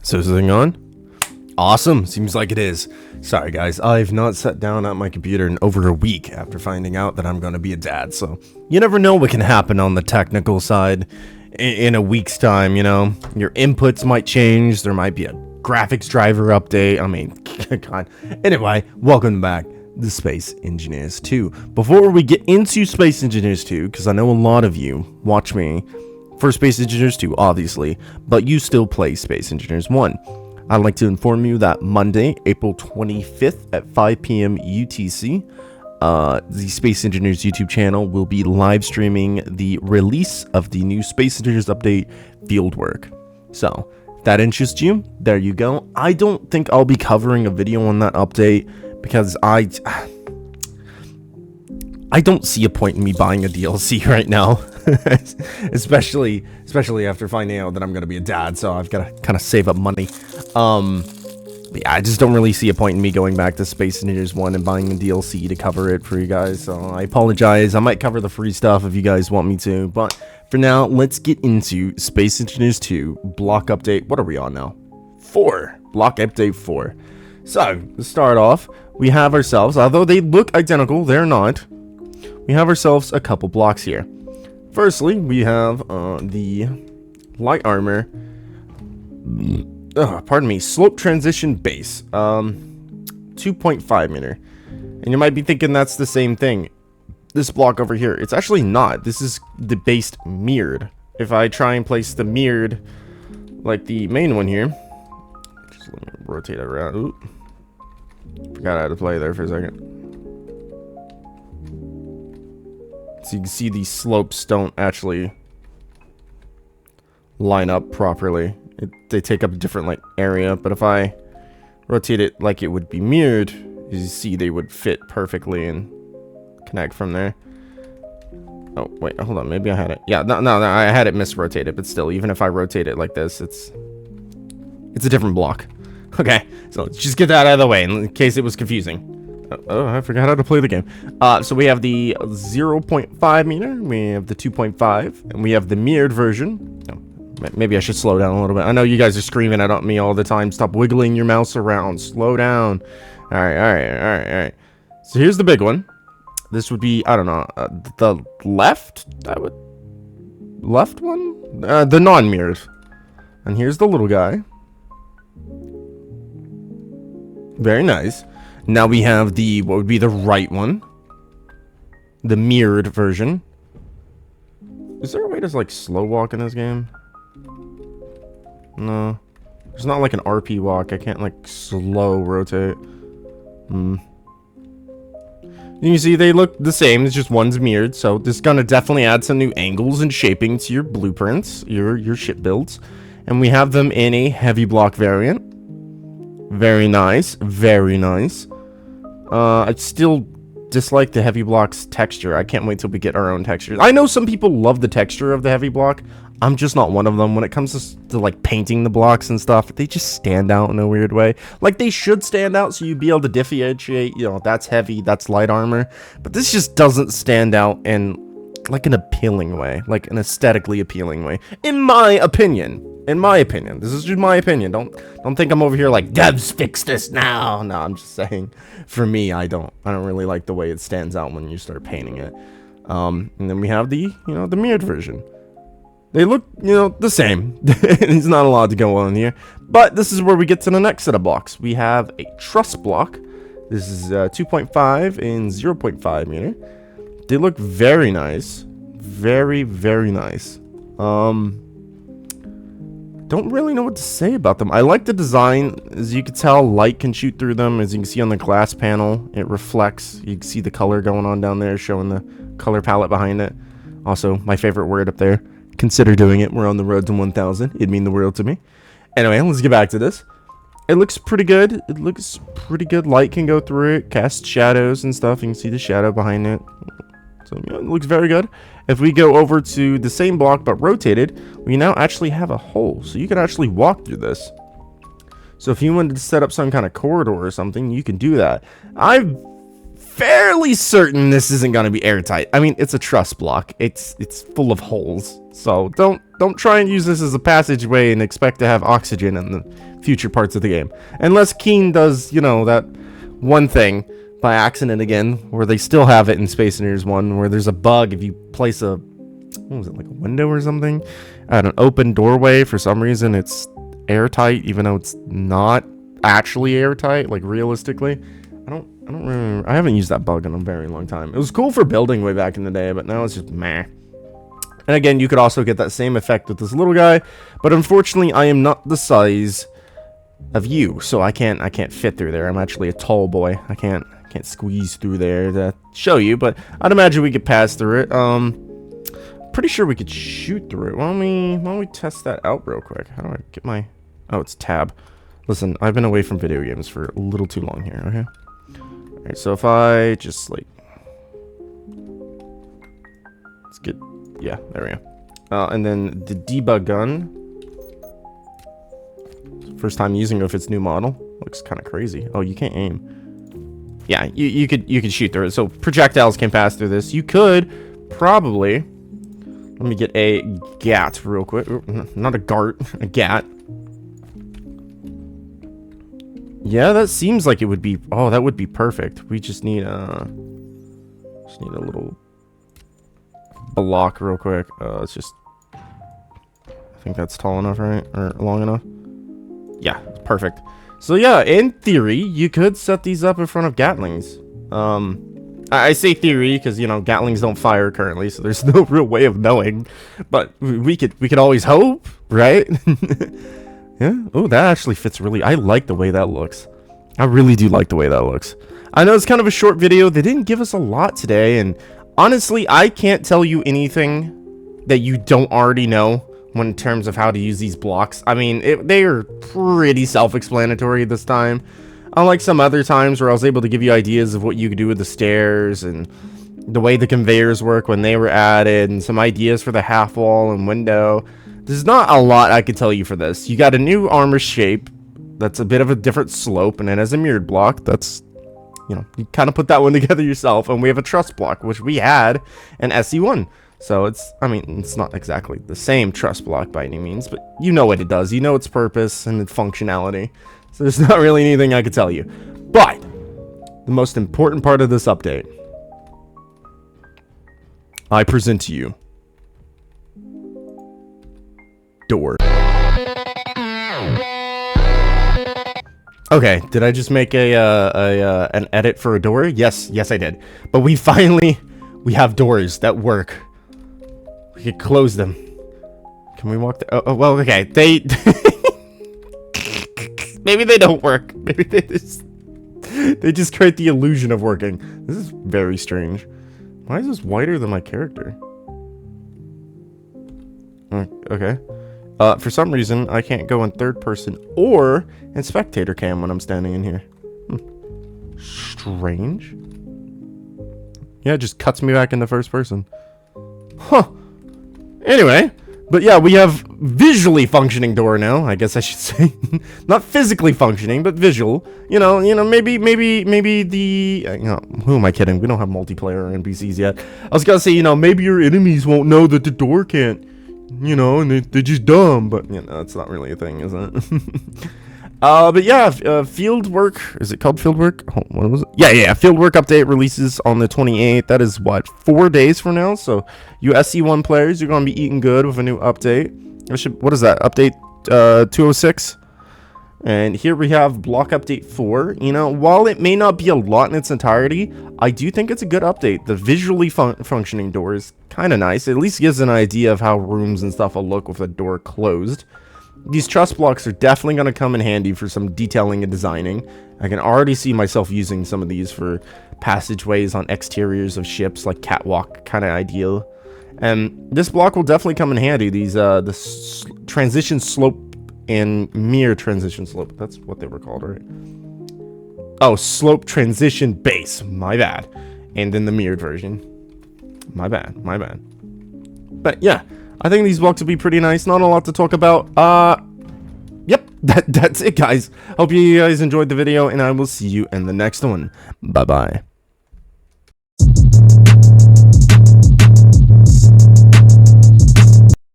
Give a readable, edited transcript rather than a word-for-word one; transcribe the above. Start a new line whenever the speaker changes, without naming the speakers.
So is this thing on? Awesome. Seems like it is. Sorry guys, I've not sat down at my computer in over a week after finding out that I'm going to be a dad. So you never know what can happen on the technical side in a week's time, you know. Your inputs might change. There might be a graphics driver update. I mean, God. Anyway, welcome back to Space Engineers 2. Before we get into Space Engineers 2, because I know a lot of you watch me for Space Engineers 2, obviously, but you still play Space Engineers 1. I'd like to inform you that Monday, April 25th at 5 p.m. UTC, the Space Engineers YouTube channel will be live streaming the release of the new Space Engineers Update Fieldwork. So, if that interests you, there you go. I don't think I'll be covering a video on that update because I don't see a point in me buying a DLC right now. especially after finding out that I'm gonna be a dad, so I've got to kind of save up money. But yeah, I just don't really see a point in me going back to Space Engineers 1 and buying a DLC to cover it for you guys, so I apologize. I might cover the free stuff if you guys want me to, but for now, let's get into Space Engineers 2 block update. What are we on now? 4. Block update 4. So, to start off, we have ourselves, although they look identical, they're not. We have ourselves a couple blocks here. Firstly, we have the light armor, slope transition base, 2.5 meter. And you might be thinking that's the same thing. This block over here, it's actually not. This is the base mirrored. If I try and place the mirrored, like the main one here, just let me rotate it around. Ooh, forgot how to play there for a second. So you can see these slopes don't actually line up properly. They take up a different like area, but if I rotate it like it would be mirrored, you see they would fit perfectly and connect from there. Oh wait, hold on, maybe I had it. Yeah, no, I had it misrotated, but still, even if I rotate it like this, it's a different block. Okay, so let's just get that out of the way in case it was confusing. Oh, I forgot how to play the game. So we have the 0.5 meter, we have the 2.5, and we have the mirrored version. Oh, maybe I should slow down a little bit. I know you guys are screaming at me all the time. Stop wiggling your mouse around. Slow down. All right. So here's the big one. This would be, I don't know, the left one? The non-mirrored. And here's the little guy. Very nice. Now we have the, what would be the right one? The mirrored version. Is there a way to like slow walk in this game? No. There's not like an RP walk. I can't like slow rotate. You see they look the same. It's just one's mirrored. So this is gonna definitely add some new angles and shaping to your blueprints, your ship builds. And we have them in a heavy block variant. Very nice. Very nice. I still dislike the heavy block's texture. I can't wait till we get our own textures. I know some people love the texture of the heavy block. I'm just not one of them. When it comes to like painting the blocks and stuff, they just stand out in a weird way. Like they should stand out so you'd be able to differentiate, you know, that's heavy, that's light armor. But this just doesn't stand out in like an appealing way, like an aesthetically appealing way, in my opinion. This is just my opinion. Don't think I'm over here like devs fix this now. No, I'm just saying, for me, I don't really like the way it stands out when you start painting it. And then we have the the mirrored version. They look the same. There's not a lot to go on here, but this is where we get to the next set of blocks. We have a truss block. This is 2.5 and 0.5 meter. They look very nice, very nice. Don't really know what to say about them. I like the design. As you can tell, light can shoot through them. As you can see on the glass panel, it reflects. You can see the color going on down there, showing the color palette behind it. Also, my favorite word up there. Consider doing it. We're on the road to 1,000. It'd mean the world to me. Anyway, let's get back to this. It looks pretty good. Light can go through it, cast shadows and stuff. You can see the shadow behind it. So it looks very good. If we go over to the same block but rotated, we now actually have a hole. So you can actually walk through this. So if you wanted to set up some kind of corridor or something, you can do that. I've fairly certain this isn't going to be airtight. I mean, it's a truss block. It's full of holes. So don't try and use this as a passageway and expect to have oxygen in the future parts of the game. Unless Keen does, you know, that one thing by accident again, where they still have it in Space Invaders 1, where there's a bug if you place a, what was it, like a window or something at an open doorway. For some reason it's airtight, even though it's not actually airtight, like realistically. I don't remember. I haven't used that bug in a very long time. It was cool for building way back in the day, but now it's just meh. And again, you could also get that same effect with this little guy, but unfortunately I am not the size of you, so I can't fit through there. I'm actually a tall boy. I can't squeeze through there to show you, but I'd imagine we could pass through it. Pretty sure we could shoot through it. Why don't we test that out real quick? How do I get my... Oh, it's tab. Listen, I've been away from video games for a little too long here, okay? Alright, so if I just, like... Let's get... Yeah, there we go. And then the debug gun. First time using it with its new model. Looks kind of crazy. Oh, you can't aim. Yeah, you could shoot through it. So projectiles can pass through this. You could probably... Let me get a GAT real quick. Not a GART, a GAT. Yeah, that seems like it would be... Oh, that would be perfect. We just need a little block real quick. It's just... I think that's tall enough, right? Or long enough? Yeah, perfect. So yeah, in theory, you could set these up in front of Gatlings. I say theory because, you know, Gatlings don't fire currently, so there's no real way of knowing. But we could always hope, right? Yeah. Oh, that actually fits really... I like the way that looks. I really do like the way that looks. I know it's kind of a short video. They didn't give us a lot today, and honestly, I can't tell you anything that you don't already know in terms of how to use these blocks. I mean, they are pretty self-explanatory this time. Unlike some other times where I was able to give you ideas of what you could do with the stairs and the way the conveyors work when they were added, and some ideas for the half wall and window. There's not a lot I could tell you for this. You got a new armor shape that's a bit of a different slope, and it has a mirrored block. That's, you know, you kind of put that one together yourself. And we have a truss block, which we had in SE1. So it's, I mean, it's not exactly the same truss block by any means, but you know what it does. You know its purpose and its functionality. So there's not really anything I could tell you. But the most important part of this update, I present to you door. Okay, did I just make an edit for a door? Yes, I did. But we have doors that work. We could close them. Can we walk there? Oh, well, okay. They maybe they don't work. Maybe they just create the illusion of working. This is very strange. Why is this whiter than my character? Okay. For some reason, I can't go in third person or in spectator cam when I'm standing in here. Strange. Yeah, it just cuts me back into first person. Huh. Anyway, but yeah, we have visually functioning door now, I guess I should say. Not physically functioning, but visual. You know, maybe the, you know, who am I kidding? We don't have multiplayer or NPCs yet. I was gonna say, you know, maybe your enemies won't know that the door can't, you know, and they're just dumb, but, you know, it's not really a thing, is it? But yeah, field work, is it called field work? Oh, what was it? Yeah, field work update releases on the 28th. That is, what, 4 days from now? So, you SC1 players, you're going to be eating good with a new update. What is that? Update 206? And here we have block update 4. You know, while it may not be a lot in its entirety, I do think it's a good update. The visually functioning door is kind of nice. It at least gives an idea of how rooms and stuff will look with the door closed. These truss blocks are definitely going to come in handy for some detailing and designing. I can already see myself using some of these for passageways on exteriors of ships, like catwalk kind of ideal. And this block will definitely come in handy. These transition slope and mirror transition slope. That's what they were called, right? Oh, slope transition base. My bad. And then the mirrored version. My bad. But yeah, I think these blocks will be pretty nice. Not a lot to talk about. Yep, that's it, guys. Hope you guys enjoyed the video, and I will see you in the next one. Bye-bye.